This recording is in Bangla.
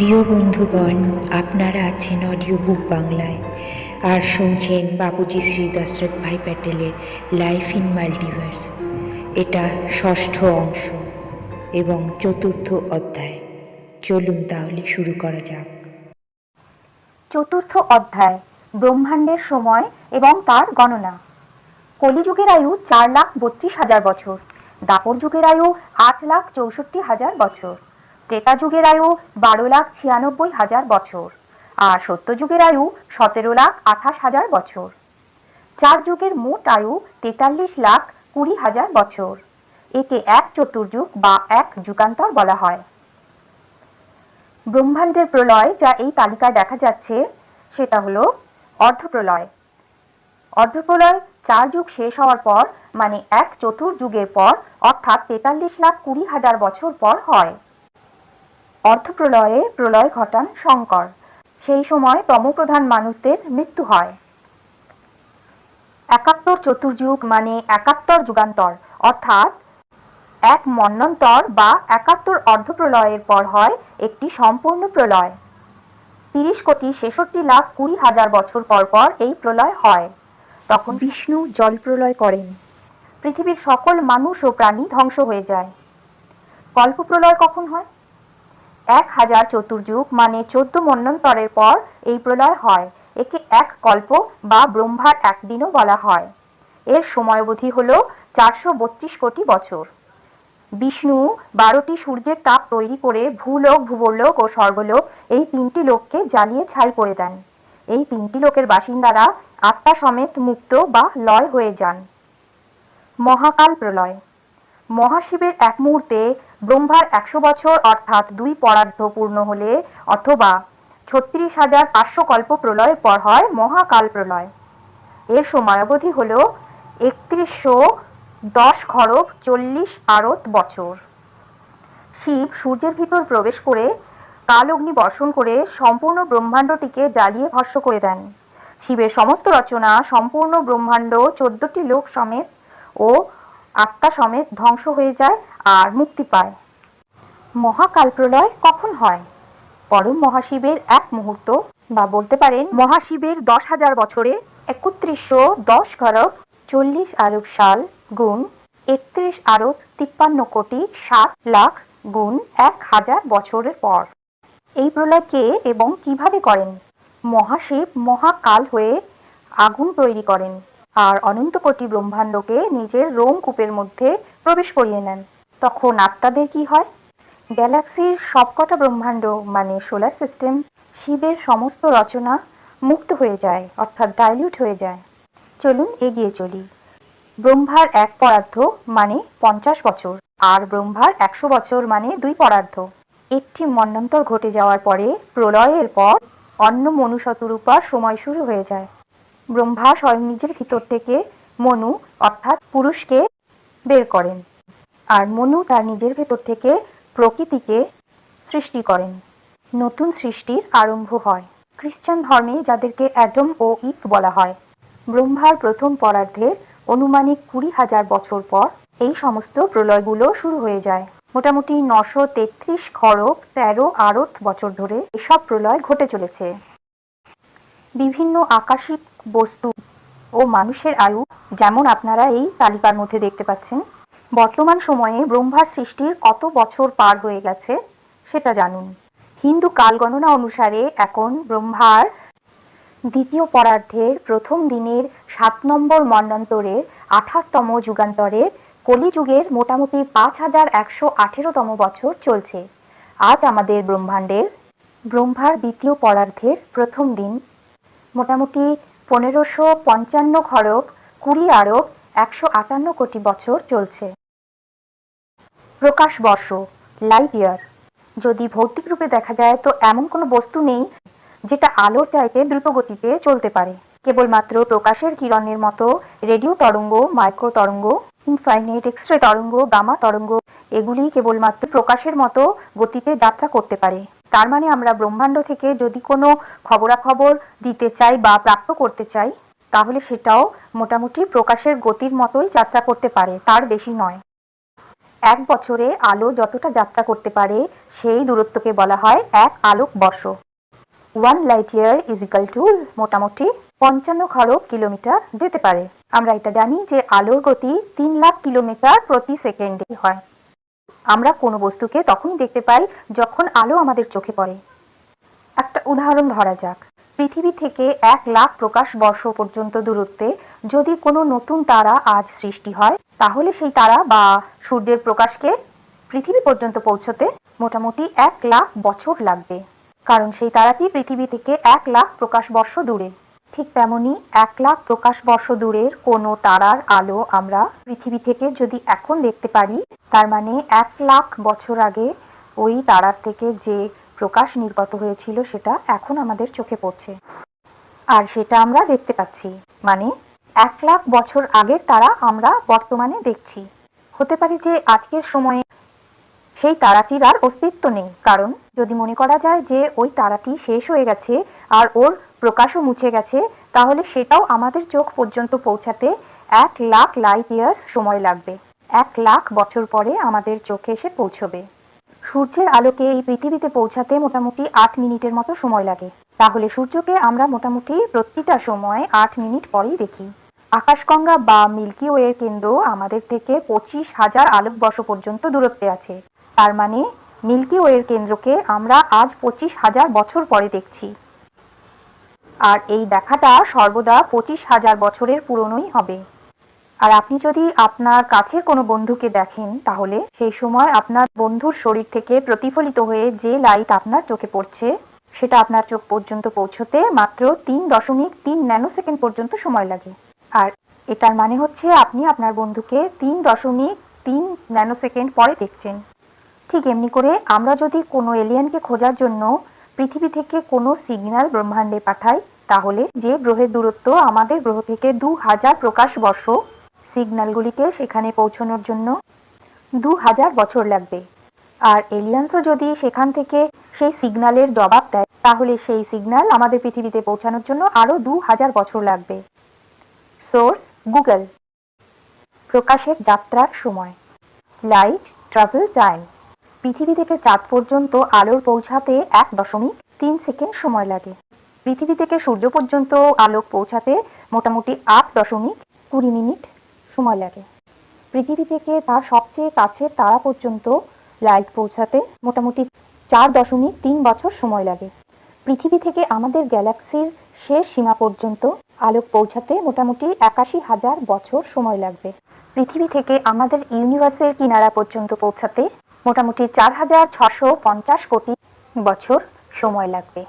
প্রিয় বন্ধুগণ, আপনারা আছেন অডিও বুক বাংলায় আর শুনছেন বাবুজি শ্রী দশরথ ভাই প্যাটেলের লাইফ ইন মাল্টিভার্স। এটা ষষ্ঠ অংশ এবং চতুর্থ অধ্যায়। চলুন তাহলে শুরু করা যাক। চতুর্থ অধ্যায়, ব্রহ্মাণ্ডের সময় এবং তার গণনা। কলিযুগের আয়ু 4,32,000 বছর, দাপর যুগের আয়ু 8,64,000 বছর, ত্রেতা যুগের আয়ু 12,96,000 বছর আর সত্য যুগের আয়ু 17,28,000 বছর। চার যুগের মোট আয়ু 43,20,000 বছর। একে এক চতুর্যুগ বা এক যুগান্তর বলা হয়। ব্রহ্মাণ্ডের প্রলয় যা এই তালিকায় দেখা যাচ্ছে সেটা হলো অর্ধপ্রলয়। অর্ধপ্রলয় 4 যুগ শেষ হওয়ার পর, মানে এক চতুর্যুগের পর, অর্থাৎ 43,20,000 বছর পর হয়। অর্ধপ্রলয়ে প্রলয় ঘটান শঙ্কর। সেই সময় তমোপ্রধান মানুষদের মৃত্যু হয়। 71 চতুর্যুগ মানে 71 যুগান্তর, অর্থাৎ এক মন্বন্তর বা 71 অর্ধপ্রলয়ের পর হয় একটি সম্পূর্ণ প্রলয়। 30,66,20,000 বছর পর পর এই প্রলয় হয়। তখন বিষ্ণু জল প্রলয় করেন। পৃথিবীর সকল মানুষ ও প্রাণী ধ্বংস হয়ে যায়। কল্প প্রলয় কখন হয়? 1000 চতুর্যুগ মানে 14 মন্বন্তরের পর এই প্রলয় হয়। একে এক কল্প বা ব্রহ্মার একদিনও বলা হয়। এর সময়াবধি হল 432 কোটি বছর। বিষ্ণু 12টি সূর্যের তাপ তৈরি করে ভূলোক, ভুবরলোক ও স্বর্গলোক এই তিনটি লোককে জ্বালিয়ে ছাই করে দেন। এই তিনটি লোকের বাসিন্দারা আত্মা সমেত মুক্ত বা লয় হয়ে যান। মহাকাল প্রলয়। মহাশিবের এক মুহূর্তে ব্রহ্মার 100 বছর অর্থাৎ 2 পরার্ধ পূর্ণ হলে অথবা 36,500 কল্প প্রলয়ের পর হয় মহাকাল প্রলয়। এর সময়াবধি হল 3110 খড়গ 40 আরত বছর। শিব সূর্যের ভিতর প্রবেশ করে কাল অগ্নি বর্ষণ করে সম্পূর্ণ ব্রহ্মাণ্ডটিকে জ্বালিয়ে ভস্ম করে দেন। শিবের সমস্ত রচনা, সম্পূর্ণ ব্রহ্মাণ্ড 14টি লোক সমেত ও আত্মা সমেত ধ্বংস হয়ে যায় আর মুক্তি পায়। মহাকাল প্রলয় কখন হয়? পরম মহাশিবের এক মুহূর্ত, বা বলতে পারেন মহাশিবের 10,000 বছরে 3110 খড়গ 40 আরব সাল গুণ 31 আরব 53 কোটি 7 লাখ গুণ 1000 বছরের পর। এই প্রলয় কে এবং কিভাবে করেন? মহাশিব মহাকাল হয়ে আগুন তৈরি করেন আর অনন্ত কোটি ব্রহ্মাণ্ডকে নিজের রোমকূপের মধ্যে প্রবেশ করিয়ে নেন। তখন আত্মাদের কি হয়? গ্যালাক্সির সবকটা ব্রহ্মাণ্ড মানে সোলার সিস্টেম, শিবের সমস্ত রচনা মুক্ত হয়ে যায়, অর্থাৎ ডাইলিউট হয়ে যায়। চলুন এগিয়ে চলি। ব্রহ্মার 1 পরার্ধ মানে 50 বছর আর ব্রহ্মার 100 বছর মানে 2 পরার্ধ। একটি মন্বন্তর ঘটে যাওয়ার পরে প্রলয়ের পর অন্য মনুশতরূপার সময় শুরু হয়ে যায়। ব্রহ্মা স্বয়ং নিজের ভিতর থেকে মনু অর্থাৎ পুরুষকে বের করেন আর মনু তার নিজের ভেতর থেকে প্রকৃতিকে সৃষ্টি করেন। নতুন সৃষ্টির আরম্ভ হয়। খ্রিস্টান ধর্মে যাদেরকে অ্যাডম ও ইভ বলা হয়, ব্রহ্মার প্রথম পরার্ধের অনুমানিক 20,000 বছর পর এই সমস্ত প্রলয়গুলো শুরু হয়ে যায়। মোটামুটি 933 খড়গ 13 আরত বছর ধরে এসব প্রলয় ঘটে চলেছে। বিভিন্ন আকাশিক বস্তু ও মানুষের আয়ু যেমন আপনারা এই তালিকার মধ্যে দেখতে পাচ্ছেন। বর্তমান সময়ে ব্রহ্মার সৃষ্টির কত বছর পার হয়ে গেছে সেটা জানুন। হিন্দু কাল গণনা অনুসারে এখন ব্রহ্মার দ্বিতীয় পরার্ধের প্রথম দিনের 7 নম্বর মন্বন্তরের 28তম যুগান্তরের কলিযুগের মোটামুটি 5,118তম বছর চলছে। আজ আমাদের ব্রহ্মার দ্বিতীয় পরার্ধের প্রথম দিন, মোটামুটি 1555 খড়গ 20 আরব 158 কোটি বছর চলছে। প্রকাশ বর্ষ, লাইট ইয়ার। যদি ভৌতিক রূপে দেখা যায় তো এমন কোনো বস্তু নেই যেটা আলোর চাইতে দ্রুত গতিতে চলতে পারে। কেবলমাত্র প্রকাশের কিরণের মতো রেডিও তরঙ্গ, মাইক্রো তরঙ্গ, ইনফাইনাইট এক্স-রে তরঙ্গ, গামা তরঙ্গ, এগুলি কেবলমাত্র প্রকাশের মতো গতিতে যাত্রা করতে পারে। তার মানে আমরা ব্রহ্মাণ্ড থেকে যদি কোনো খবরাখবর দিতে চাই বা প্রাপ্ত করতে চাই, তাহলে সেটাও মোটামুটি প্রকাশের গতির মতোই যাত্রা করতে পারে, তার বেশি নয়। এক বছরে আলো যতটা যাত্রা করতে পারে সেই দূরত্বকে বলা হয় এক আলোক বর্ষ। 1 light year is equal to মোটামুটি 55 খরব কিলোমিটার যেতে পারে। আমরা এটা জানি যে আলোর গতি 3 লাখ কিলোমিটার প্রতি সেকেন্ডে হয়। আমরা কোনো বস্তুকে তখনই দেখতে পাই যখন আলো আমাদের চোখে পড়ে। একটা উদাহরণ ধরা যাক, পৃথিবী থেকে 1 লাখ প্রকাশ বর্ষ পর্যন্ত দূরত্বে যদি কোনো নতুন তারা আজ সৃষ্টি হয়, তাহলে সেই তারা বা সূর্যের প্রকাশকে পৃথিবী পর্যন্ত পৌঁছতে মোটামুটি 1 লাখ বছর লাগবে, কারণ সেই তারাটি পৃথিবী থেকে 1 লাখ প্রকাশ বর্ষ দূরে। ঠিক তেমনি 1 লাখ প্রকাশ বর্ষ দূরের কোনো তারার আলো আমরা পৃথিবী থেকে যদি এখন দেখতে পারি, তার মানে 1 লাখ বছর আগে ওই তারার থেকে যে প্রকাশ নির্গত হয়েছিল সেটা এখন আমাদের চোখে পড়ছে, আর সেটা আমরা দেখতে পাচ্ছি। মানে 1 লাখ বছর আগের তারা আমরা বর্তমানে দেখছি। হতে পারে যে আজকের সময়ে সেই তারাটির আর অস্তিত্ব নেই, কারণ যদি মনে করা যায় যে ওই তারাটি শেষ হয়ে গেছে আর ওর প্রকাশও মুছে গেছে, তাহলে সেটাও আমাদের চোখ পর্যন্ত পৌঁছাতে 1 লাখ লাইট ইয়ার্স সময় লাগবে। 1 লাখ বছর পরে আমাদের চোখে এসে পৌঁছবে। সূর্যের আলোকে এই পৃথিবীতে পৌঁছাতে মোটামুটি 8 মিনিটের মতো সময় লাগে। তাহলে সূর্যকে আমরা মোটামুটি প্রতিটা সময় 8 মিনিট পরেই দেখি। আকাশগঙ্গা বা মিল্কি ওয়ের কেন্দ্র আমাদের থেকে 25,000 আলোকবর্ষ পর্যন্ত দূরত্বে আছে। তার মানে মিল্কি ওয়ের কেন্দ্রকে আমরা আজ 25,000 বছর পরে দেখছি, আর এই দেখাটা সর্বদা 25,000 বছরের পুরনোই হবে। আর আপনি যদি আপনার কাছের কোনো বন্ধুকে দেখেন, তাহলে সেই সময় আপনার বন্ধুর শরীর থেকে প্রতিফলিত হয়ে যে লাইট আপনার চোখে পড়ছে, সেটা আপনার চোখ পর্যন্ত পৌঁছতে মাত্র 3.3 ন্যানোসেকেন্ড পর্যন্ত সময় লাগে। আর এটার মানে হচ্ছে আপনি আপনার বন্ধুকে 3.3 ন্যানোসেকেন্ড পরে দেখছেন। ঠিক এমনি করে আমরা যদি কোনো এলিয়েনকে খোঁজার জন্য পৃথিবী থেকে কোনো সিগন্যাল ব্রহ্মাণ্ডে পাঠাই, তাহলে যে গ্রহের দূরত্ব আমাদের গ্রহ থেকে 2000 প্রকাশ বর্ষ, সিগন্যালগুলিকে সেখানে পৌঁছানোর জন্য 2000 বছর লাগবে। আর এলিয়েন্সও যদি সেখান থেকে সেই সিগন্যালের জবাব দেয়, তাহলে সেই সিগন্যাল আমাদের পৃথিবীতে পৌঁছানোর জন্য আরও 2000 বছর লাগবে। Source Google. প্রকাশের যাত্রার সময়, লাইট ট্রাভেল টাইম। পৃথিবী থেকে চাঁদ পর্যন্ত আলোর পৌঁছাতে 1.3 সেকেন্ড সময় লাগে। পৃথিবী থেকে সূর্য পর্যন্ত আলোক পৌঁছাতে মোটামুটি 8.20 মিনিট সময় লাগে। পৃথিবী থেকে তার সবচেয়ে কাছের তারা পর্যন্ত লাইট পৌঁছাতে মোটামুটি 4.3 বছর সময় লাগে। পৃথিবী থেকে আমাদের গ্যালাক্সির শেষ সীমা পর্যন্ত আলোক পৌঁছাতে মোটামুটি 81,000 বছর সময় লাগবে। পৃথিবী থেকে আমাদের ইউনিভার্সের কিনারা পর্যন্ত পৌঁছাতে মোটামুটি 4,650 কোটি বছর সময় লাগবে।